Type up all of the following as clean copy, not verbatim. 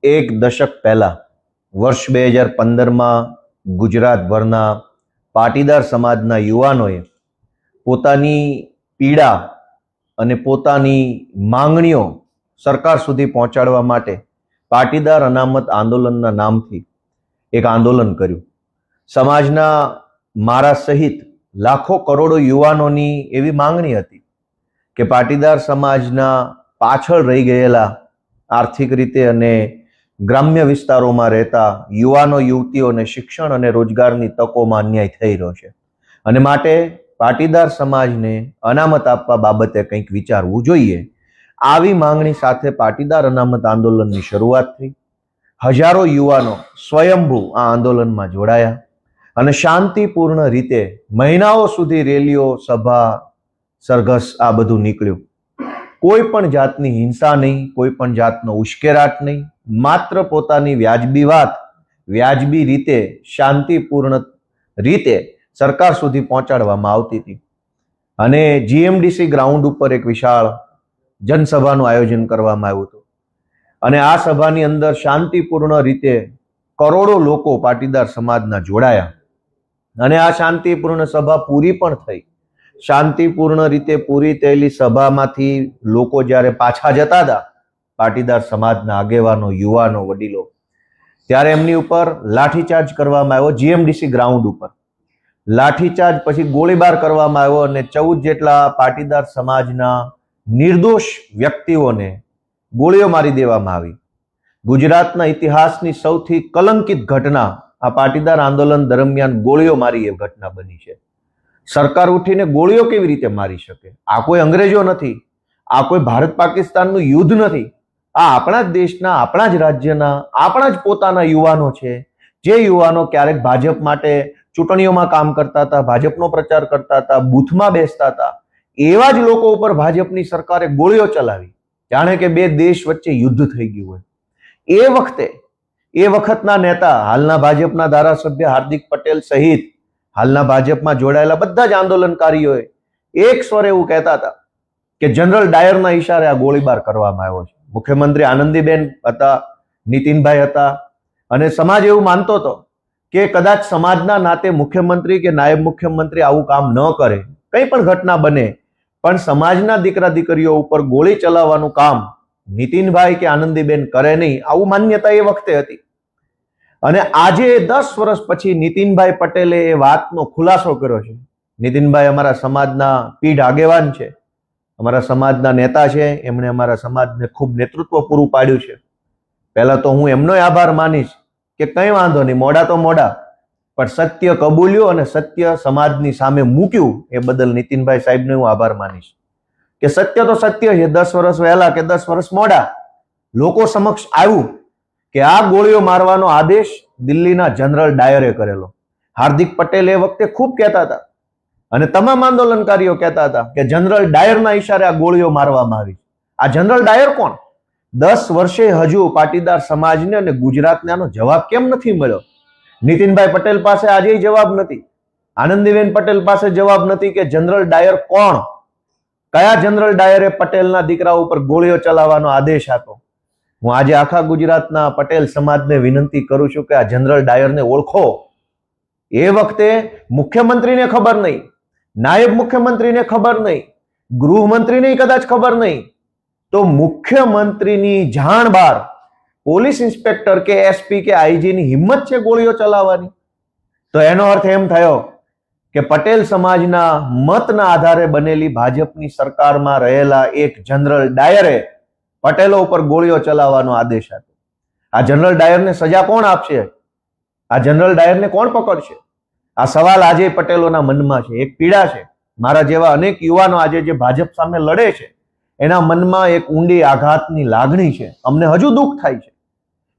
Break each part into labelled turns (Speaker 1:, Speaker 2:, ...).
Speaker 1: એક દશક પહેલા વર્ષ 2015માં ગુજરાતભરના પાટીદાર સમાજના યુવાનોએ પોતાની પીડા અને પોતાની માંગણીઓ સરકાર સુધી પહોંચાડવા માટે પાટીદાર અનામત આંદોલનના નામથી એક આંદોલન કર્યું. સમાજના મારા સહિત લાખો કરોડો યુવાનોની એવી માંગણી હતી કે પાટીદાર સમાજના પાછળ રહી ગયેલા આર્થિક રીતે અને ગ્રામ્ય વિસ્તારોમાં રહેતા યુવાનો યુવતીઓને શિક્ષણ અને રોજગારની તકોમાં અન્યાય થઈ રહ્યો છે અને માટે પાટીદાર સમાજને અનામત આપવા બાબતે કંઈક વિચારવું જોઈએ. આવી માંગણી સાથે પાટીદાર અનામત આંદોલનની શરૂઆત થઈ. હજારો યુવાનો સ્વયંભૂ આ આંદોલનમાં જોડાયા અને શાંતિપૂર્ણ રીતે મહિનાઓ સુધી રેલીઓ, સભા, સરઘસ આ બધું નીકળ્યું. કોઈ પણ જાતની હિંસા નહીં, કોઈ પણ જાતનો ઉશ્કેરાટ નહીં, માત્ર પોતાની વ્યાજબી વાત વ્યાજબી રીતે શાંતિપૂર્ણ રીતે સરકાર સુધી પહોંચાડવામાં આવતી હતી. અને જીએમડીસી ગ્રાઉન્ડ ઉપર એક વિશાળ જનસભાનું આયોજન કરવામાં આવ્યું હતું અને આ સભાની અંદર શાંતિપૂર્ણ રીતે કરોડો લોકો પાટીદાર સમાજના જોડાયા અને આ શાંતિપૂર્ણ સભા પૂરી પણ થઈ. શાંતિપૂર્ણ રીતે પૂરી થયેલી સભામાંથી લોકો જ્યારે પાછા જતા હતા, પાટીદાર સમાજના આગેવાનો, યુવાનો, વડીલો, ત્યારે એમની ઉપર લાઠીચાર્જ કરવામાં આવ્યો. જીએમડીસી ગ્રાઉન્ડ ઉપર લાઠીચાર્જ, પછી ગોળીબાર કરવામાં આવ્યો અને 14 જેટલા પાટીદાર સમાજના નિર્દોષ વ્યક્તિઓને ગોળીઓ મારી દેવામાં આવી. ગુજરાતના ઇતિહાસની સૌથી કલંકિત ઘટના આ પાટીદાર આંદોલન દરમિયાન ગોળીઓ મારી એ ઘટના બની છે. સરકાર ઉઠીને ગોળીઓ કેવી રીતે મારી શકે? આ કોઈ અંગ્રેજો નથી, આ કોઈ ભારત પાકિસ્તાનનું યુદ્ધ નથી. આ આપણા જ દેશના, આપણા જ રાજ્યના, આપણા જ પોતાના યુવાનો છે, જે યુવાનો ક્યારેક ભાજપ માટે ચૂંટણીઓમાં કામ કરતા હતા, ભાજપનો પ્રચાર કરતા હતા, બૂથમાં બેસતા હતા. એવા જ લોકો ઉપર ભાજપની સરકારે ગોળીઓ ચલાવી, જાણે કે બે દેશ વચ્ચે યુદ્ધ થઈ ગયું હોય. એ વખતના નેતા, હાલના ભાજપના ધારાસભ્ય હાર્દિક પટેલ સહિત હાલના ભાજપમાં જોડાયેલા બધા જ આંદોલનકારીઓએ એક સ્વરે એવું કહેતા હતા કે જનરલ ડાયરના ઈશારે આ ગોળીબાર કરવામાં આવ્યો છે. મુખ્યમંત્રી આનંદીબેન હતા, નીતિનભાઈ હતા અને સમાજ એવું માનતો હતો કે કદાચ સમાજના નાતે મુખ્યમંત્રી કે નાયબ મુખ્યમંત્રી આવું કામ ન કરે, કંઈ પણ ઘટના બને, પણ સમાજના દીકરા દીકરીઓ ઉપર ગોળી ચલાવવાનું કામ નીતિનભાઈ કે આનંદીબેન કરે નહીં, આવું માન્યતા એ વખતે હતી. અને આજે 10 વર્ષ પછી નીતિનભાઈ પટેલે એ વાતનો ખુલાસો કર્યો છે. નીતિનભાઈ અમારા સમાજના પીઢ આગેવાન છે, અમારા સમાજના નેતા છે, એમણે અમારા સમાજને ખૂબ નેતૃત્વ પૂરું પાડ્યું છે. પહેલા તો હું એમનો આભાર માનીશ કે કંઈ વાંધો નહીં, મોડા તો મોડા, પણ સત્ય કબૂલ્યું અને સત્ય સમાજની સામે મૂક્યું, એ બદલ નીતિનભાઈ સાહેબને હું આભાર માનીશ કે સત્ય તો સત્ય છે. 10 વર્ષ વહેલા કે 10 વર્ષ મોડા લોકો સમક્ષ આવ્યું કે આ ગોળીઓ મારવાનો આદેશ દિલ્હીના જનરલ ડાયરે કરેલો. હાર્દિક પટેલ એ વખતે ખૂબ કહેતા હતા અને તમામ આંદોલનકારીઓ કહેતા હતા કે જનરલ ડાયરના ઈશારે આ ગોળીઓ મારવામાં આવી. આ જનરલ ડાયર કોણ? 10 વર્ષે હજુ પાટીદાર સમાજને અને ગુજરાતને આનો જવાબ કેમ નથી મળ્યો? નીતિનભાઈ પટેલ પાસે આજે જવાબ નથી, આનંદીબેન પટેલ પાસે જવાબ નથી કે જનરલ ડાયર કોણ? કયા જનરલ ડાયરે પટેલના દીકરા ઉપર ગોળીઓ ચલાવવાનો આદેશ આપ્યો? હું આજે આખા ગુજરાતના પટેલ સમાજને વિનંતી કરું છું કે આ જનરલ ડાયરને ઓળખો. એ વખતે મુખ્યમંત્રીને ખબર નહીં, નાયબ મુખ્યમંત્રીને ખબર નહીં, ગૃહમંત્રીને કદાચ ખબર નહીં, તો મુખ્યમંત્રીની જાણ બહાર પોલીસ ઇન્સ્પેક્ટર કે એસપી કે આઈજીની હિંમત છે ગોળીઓ ચલાવવાની? તો એનો અર્થ એમ થયો કે પટેલ સમાજના મતના આધારે બનેલી ભાજપની સરકારમાં રહેલા એક જનરલ ડાયરે પટેલો ઉપર ગોળીઓ ચલાવવાનો આદેશ આપ્યો. આ જનરલ ડાયરને સજા કોણ આપશે? આ જનરલ ડાયરને કોણ પકડશે? આ સવાલ આજે પટેલોના મનમાં છે, એક પીડા છે. મારા જેવા અનેક યુવાનો આજે જે ભાજપ સામે લડે છે, એના મનમાં એક ઊંડી આઘાતની લાગણી છે. અમને હજુ દુઃખ થાય છે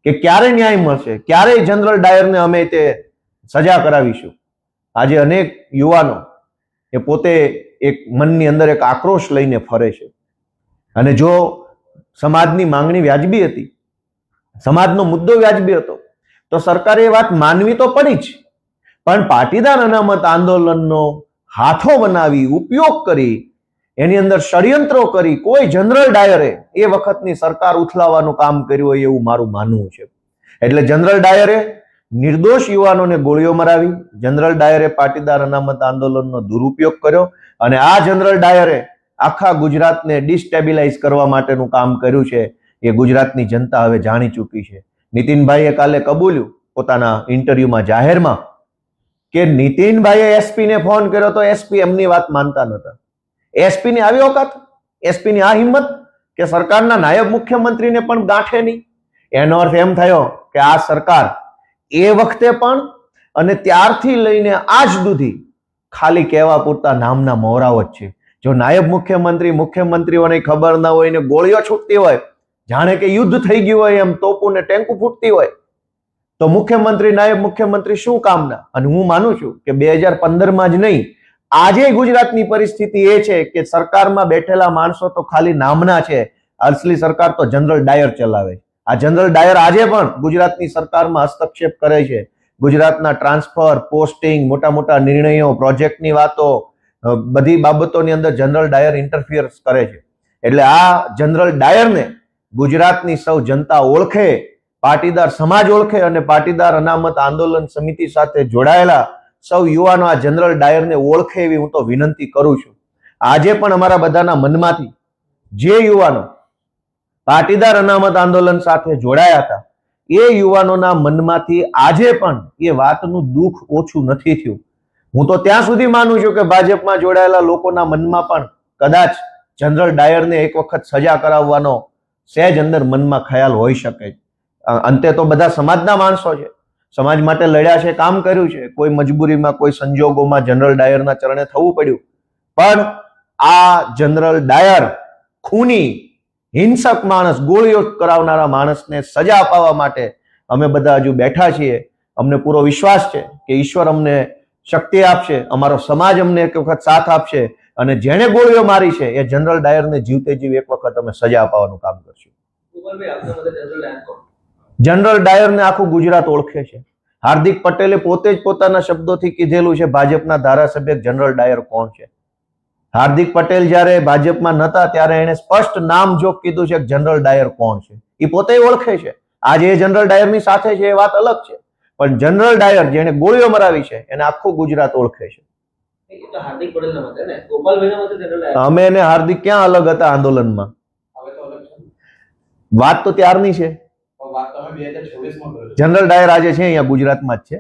Speaker 1: કે ક્યારે ન્યાય મળશે, ક્યારે જનરલ ડાયરને અમે તે સજા કરાવીશું. આજે અનેક યુવાનો એ પોતે એક મનની અંદર એક આક્રોશ લઈને ફરે છે. અને જો સમાજની માંગણી વ્યાજબી હતી, સમાજનો મુદ્દો વ્યાજબી હતો, તો સરકારે એ વાત માનવી તો પડી જ. પણ પાટીદાર અનામત આંદોલનનો હાથો બનાવી, ઉપયોગ કરી એની અંદર ષડયંત્રો કરી કોઈ જનરલ ડાયરે એ વખતની સરકાર ઉથલાવવાનું કામ કર્યું હોય એવું મારું માનવું છે. એટલે જનરલ ડાયરે નિર્દોષ યુવાનોને ગોળીઓ મરાવી, જનરલ ડાયરે પાટીદાર અનામત આંદોલનનો દુરુપયોગ કર્યો અને આ જનરલ ડાયરે આખા ગુજરાતને ડિસ્ટેબિલાઇઝ કરવા માટેનું કામ કર્યું છે. એ ગુજરાતની જનતા હવે જાણી ચૂકી છે. નીતિનભાઈએ કાલે કબૂલ્યું પોતાના ઇન્ટરવ્યુમાં જાહેરમાં કે નીતિનભાઈએ એસપી ને ફોન કર્યો તો એસપી એમની વાત માનતા નતા. એસપી ની આવી ઓકાત, એસપી ની આ હિંમત કે સરકારના નાયબ મુખ્યમંત્રીને પણ ગાંઠે નહીં. એનો અર્થ એમ થયો કે આ સરકાર એ વખતે પણ અને ત્યારથી લઈને આજ સુધી ખાલી કહેવા પૂરતા નામના મોહરાઓ જ છે. જો નાયબ મુખ્યમંત્રી મુખ્યમંત્રીઓને ખબર ના હોય ને ગોળીઓ છૂટતી હોય, જાણે કે યુદ્ધ થઈ ગયું હોય એમ તોપું ને ટેન્કુ ફૂટતી હોય, તો મુખ્યમંત્રી નાયબ મુખ્યમંત્રી શું કામના? અને હું માનું છું કે 2015માં જ નહીં, આજે ગુજરાતની પરિસ્થિતિ એ છે કે સરકારમાં બેઠેલા માણસો તો ખાલી નામના છે. અસલી સરકાર તો જનરલ ડાયર ચલાવે. આ જનરલ ડાયર આજે પણ ગુજરાતની સરકારમાં હસ્તક્ષેપ કરે છે. ગુજરાતના ટ્રાન્સફર, પોસ્ટિંગ, મોટા મોટા નિર્ણયો, પ્રોજેક્ટની વાતો, બધી બાબતોની અંદર જનરલ ડાયર ઇન્ટરફિયર કરે છે. એટલે આ જનરલ ડાયરને ગુજરાતની સૌ જનતા ઓળખે, પાટીદાર સમાજ ઓળખે અને પાટીદાર અનામત આંદોલન સમિતિ સાથે જોડાયેલા સૌ યુવાનો આ જનરલ ડાયરને ઓળખે એવી હું તો વિનંતી કરું છું. આજે પણ અમારા બધાના મનમાંથી જે યુવાનો પાટીદાર અનામત આંદોલન સાથે જોડાયા હતા એ યુવાનોના મનમાંથી આજે પણ એ વાતનું દુઃખ ઓછું નથી થયું. હું તો ત્યાં સુધી માનું છું કે ભાજપમાં જોડાયેલા લોકોના મનમાં પણ કદાચ જનરલ ડાયરને એક વખત સજા કરાવવાનો સહેજ અંદર મનમાં ખ્યાલ હોઈ શકે. અંતે તો બધા સમાજના માણસો છે, સમાજ માટે લડ્યા છે, કામ કર્યું છે. કોઈ મજબૂરીમાં, કોઈ સંજોગોમાં જનરલ ડાયરના ચરણે થવું પડ્યું. પણ આ જનરલ ડાયર ખૂની, હિંસક માણસ, ગોળીઓ કરાવનારા માણસને સજા અપાવવા માટે અમે બધા હજુ બેઠા છીએ. અમને પૂરો વિશ્વાસ છે કે ઈશ્વર અમને શક્તિ આપશે, અમારો સમાજ અમને એક વખત સાથ આપશે અને જેણે ગોળીઓ મારી છે એ જનરલ ડાયરને જીવતે જીવ એક વખત અમે સજા અપાવવાનું કામ કરશું. જનરલ ડાયરને આખું ગુજરાત ઓળખે છે. હાર્દિક પટેલે પોતે જ પોતાના શબ્દોથી કીધેલું છે ભાજપના ધારાસભ્ય જનરલ ડાયર કોણ છે. હાર્દિક પટેલ જ્યારે ભાજપમાં નતા ત્યારે એને સ્પષ્ટ નામ જોગ કીધું છે કે જનરલ ડાયર કોણ છે. એ પોતે ઓળખે છે. આજે એ જનરલ ડાયરની સાથે છે એ વાત અલગ છે, પણ જનરલ ડાયર જેને ગોળીઓ મરાવી છે એને આખું ગુજરાત ઓળખે છે. અમે એને હાર્દિક ક્યાં અલગ હતા આંદોલનમાં? વાત તો ત્યારની છે. જનરલ ડાયર આજે છે અહીંયા ગુજરાતમાં જ છે.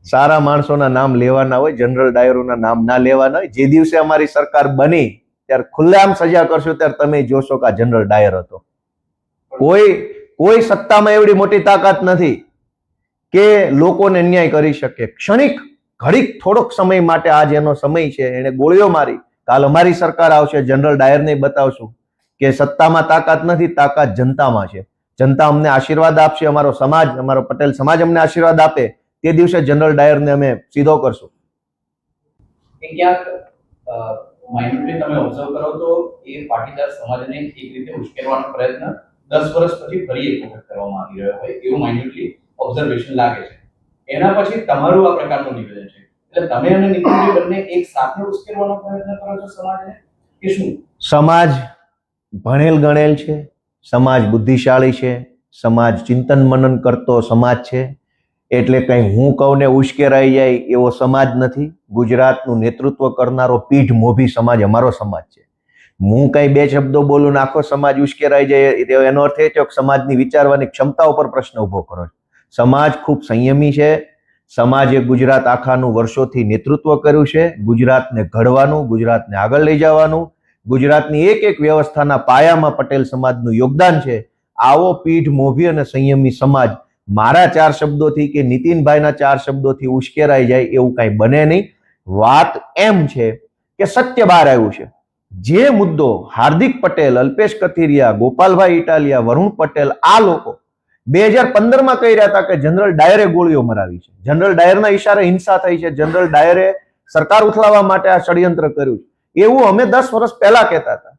Speaker 1: સારા માણસોના નામ લેવાના હોય, જનરલ ડાયરોના નામ ના લેવાના હોય. જે દિવસે અમારી સરકાર બની ત્યારે ખુલ્લેઆમ સજા કરશું ત્યારે તમે જોશો કે આ જનરલ ડાયર હતો. કોઈ સત્તામાં એવડી મોટી તાકાત નથી કે લોકોને અન્યાય કરી શકે. ક્ષણિક ઘડીક થોડોક સમય માટે આજ એનો સમય છે, એને ગોળીઓ મારી. કાલ અમારી સરકાર આવશે, જનરલ ડાયરને બતાવશું કે સત્તામાં તાકાત નથી, તાકાત જનતામાં છે. જનતા અમને આશીર્વાદ આપશે, અમારો સમાજ, અમારો પટેલ સમાજ અમને આશીર્વાદ આપે, તે દિવસે જનરલ ડાયરને અમે સીધો કરશું.
Speaker 2: માઇન્ડલી તમે ઓબ્ઝર્વ કરો તો એ પાટીદાર સમાજને એક રીતે ઉશ્કેરવાનો પ્રયત્ન 10 વર્ષ પછી ફરી એક વખત કરવામાં આવી રહ્યો હોય એવું માઇન્ડલી ઓબ્ઝર્વેશન લાગે છે. એના પછી તમારું આ પ્રકારનું નિવેદન છે, એટલે તમે અને નીતિનભાઈ બંને એક સાથે ઉશ્કેરવાનો પ્રયત્ન કરો છો સમાજને કે શું?
Speaker 1: સમાજ ભણેલ ગણેલ છે, સમાજ બુદ્ધિશાળી છે, સમાજ ચિંતન મનન કરતો સમાજ છે. એટલે કઈ હું કહું ને ઉશ્કેરાઈ જાય એવો સમાજ નથી. ગુજરાતનું નેતૃત્વ કરનારો પીઠ મોભી સમાજ અમારો સમાજ છે. હું કઈ બે શબ્દો બોલું ને આખો સમાજ ઉશ્કેરાઈ જાય એનો અર્થ એ છે કે સમાજની વિચારવાની ક્ષમતા ઉપર પ્રશ્ન ઉભો કરો છો. સમાજ ખૂબ સંયમી છે. સમાજે ગુજરાત આખાનું વર્ષોથી નેતૃત્વ કર્યું છે. ગુજરાતને ઘડવાનું, ગુજરાતને આગળ લઈ જવાનું, ગુજરાતની એક એક વ્યવસ્થાના પાયામાં પટેલ સમાજનું યોગદાન છે. આવો પીઠ મોભી અને સંયમી સમાજ મારા 4 શબ્દોથી કે નીતિનભાઈના 4 શબ્દોથી ઉશ્કેરાઈ જાય એવું કઈ બને નહીં. વાત એમ છે કે સત્ય બહાર આવ્યું છે. જે મુદ્દો હાર્દિક પટેલ, અલ્પેશ કથિરિયા, ગોપાલભાઈ ઇટાલિયા, વરુણ પટેલ આ લોકો 2015માં કહી રહ્યા હતા કે જનરલ ડાયરે ગોળીઓ મરાવી છે, જનરલ ડાયરના ઈશારે હિંસા થઈ છે, જનરલ ડાયરે સરકાર ઉથલાવવા માટે આ ષડયંત્ર કર્યું છે, એવું અમે 10 વર્ષ પહેલા કહેતા હતા.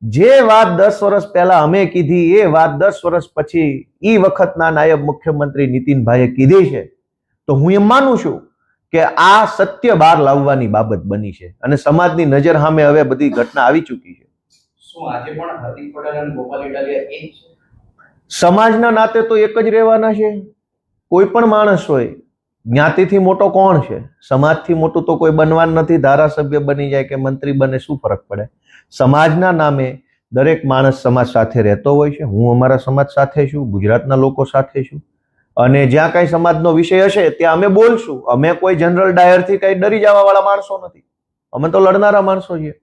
Speaker 1: જે વાત 10 વર્ષ પહેલા અમે કીધી એ વાત 10 વર્ષ પછી ઈ વખતના નાયબ મુખ્યમંત્રી નીતિનભાઈએ કીધી છે. તો હું એમ માનું છું કે આ સત્ય બહાર લાવવાની બાબત બની છે અને સમાજની નજર સામે હવે બધી ઘટના આવી ચૂકી છે.
Speaker 2: શું આજે પણ હાર્દિક પટેલ અને ગોપાલ ઇટાલિયા એક છે?
Speaker 1: સમાજના નાતે તો એક જ રહેવાના છે. કોઈ પણ માણસ હોય, જ્ઞાતિથી મોટો કોણ છે? સમાજથી મોટું તો કોઈ બનવાનું નથી. ધારાસભ્ય બની જાય કે મંત્રી બને, શું ફરક પડે? સમાજના નામે દરેક માણસ સમાજ સાથે રહેતો હોય છે. હું અમારા સમાજ સાથે છું, ગુજરાતના લોકો સાથે છું, અને જ્યાં કાંઈ સમાજનો વિષય હશે ત્યાં અમે બોલશું. અમે કોઈ જનરલ ડાયરથી કંઈ ડરી જવા વાળા માણસો નથી. અમે તો લડનારા માણસો છીએ.